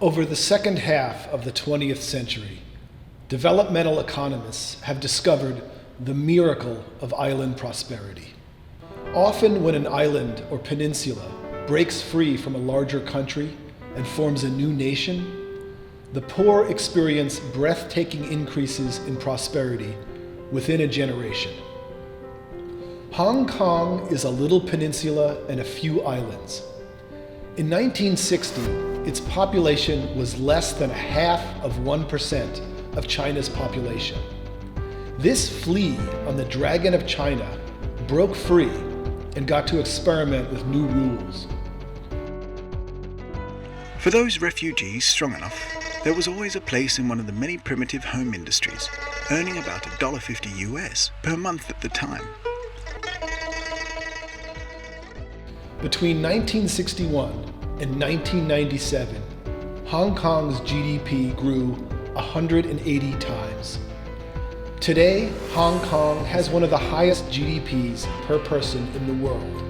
Over the second half of the 20th century, developmental economists have discovered the miracle of island prosperity. Often when an island or peninsula breaks free from a larger country and forms a new nation, the poor experience breathtaking increases in prosperity within a generation. Hong Kong is a little peninsula and a few islands. In 1960, its population was less than 0.5% of China's population. This flea on the Dragon of China broke free and got to experiment with new rules. For those refugees strong enough, there was always a place in one of the many primitive home industries, earning about $1.50 US per month at the time. Between 1961 and 1997, Hong Kong's GDP grew 180 times. Today, Hong Kong has one of the highest GDPs per person in the world.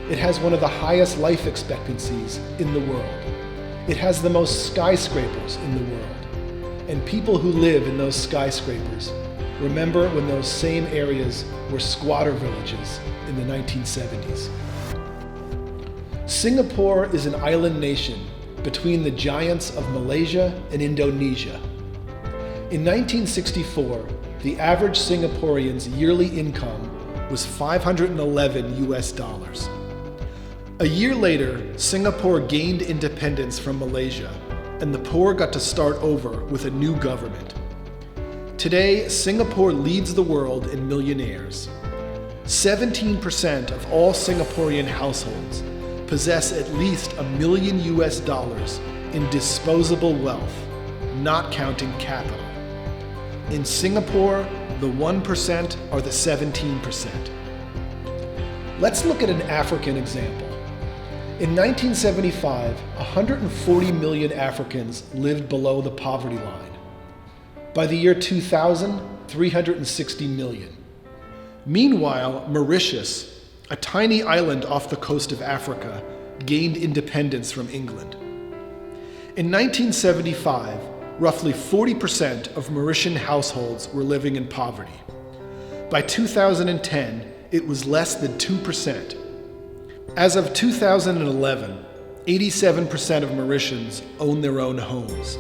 It has one of the highest life expectancies in the world. It has the most skyscrapers in the world. And people who live in those skyscrapers remember when those same areas were squatter villages in the 1970s. Singapore is an island nation between the giants of Malaysia and Indonesia. In 1964, the average Singaporean's yearly income was $511 US. A year later, Singapore gained independence from Malaysia, and the poor got to start over with a new government. Today, Singapore leads the world in millionaires. 17% of all Singaporean households possess at least $1 million US in disposable wealth, not counting capital. In Singapore, the 1% are the 17%. Let's look at an African example. In 1975, 140 million Africans lived below the poverty line. By the year 2000, 360 million. Meanwhile, Mauritius, a tiny island off the coast of Africa, gained independence from England. In 1975, roughly 40% of Mauritian households were living in poverty. By 2010, it was less than 2%. As of 2011, 87% of Mauritians own their own homes.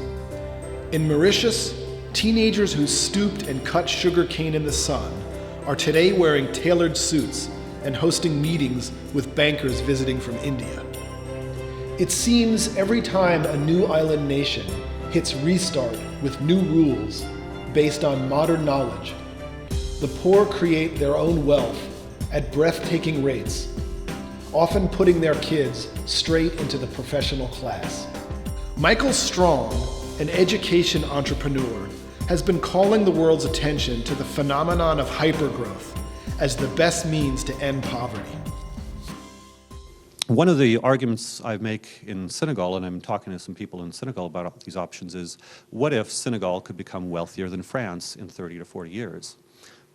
In Mauritius, teenagers who stooped and cut sugar cane in the sun are today wearing tailored suits and hosting meetings with bankers visiting from India. It seems every time a new island nation hits restart with new rules based on modern knowledge, the poor create their own wealth at breathtaking rates, often putting their kids straight into the professional class. Michael Strong, an education entrepreneur, has been calling the world's attention to the phenomenon of hypergrowth as the best means to end poverty. One of the arguments I make in Senegal, and I'm talking to some people in Senegal about these options, is what if Senegal could become wealthier than France in 30 to 40 years?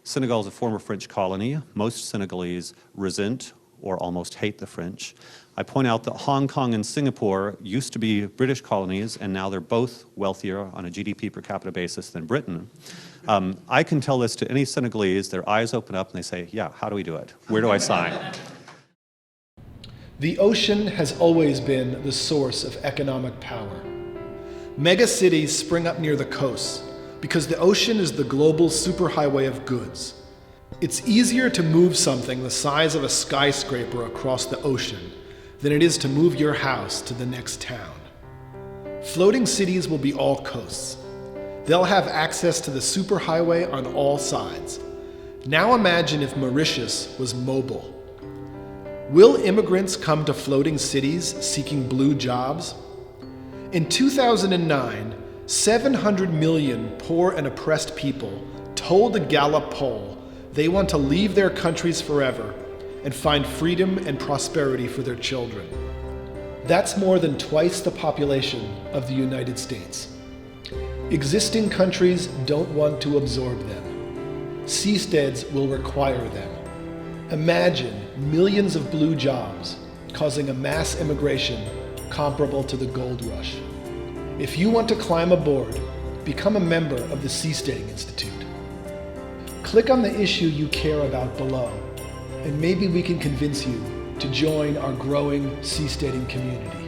Senegal is a former French colony. Most Senegalese resent or almost hate the French. I point out that Hong Kong and Singapore used to be British colonies, and now they're both wealthier on a GDP per capita basis than Britain. I can tell this to any Senegalese, their eyes open up and they say, yeah, how do we do it? Where do I sign? The ocean has always been the source of economic power. Mega cities spring up near the coasts because the ocean is the global superhighway of goods. It's easier to move something the size of a skyscraper across the ocean than it is to move your house to the next town. Floating cities will be all coasts. They'll have access to the superhighway on all sides. Now imagine if Mauritius was mobile. Will immigrants come to floating cities seeking blue jobs? In 2009, 700 million poor and oppressed people told a Gallup poll they want to leave their countries forever and find freedom and prosperity for their children. That's more than twice the population of the United States. Existing countries don't want to absorb them. Seasteads will require them. Imagine millions of blue jobs causing a mass immigration comparable to the gold rush. If you want to climb aboard, become a member of the Seasteading Institute. Click on the issue you care about below, and maybe we can convince you to join our growing seasteading community.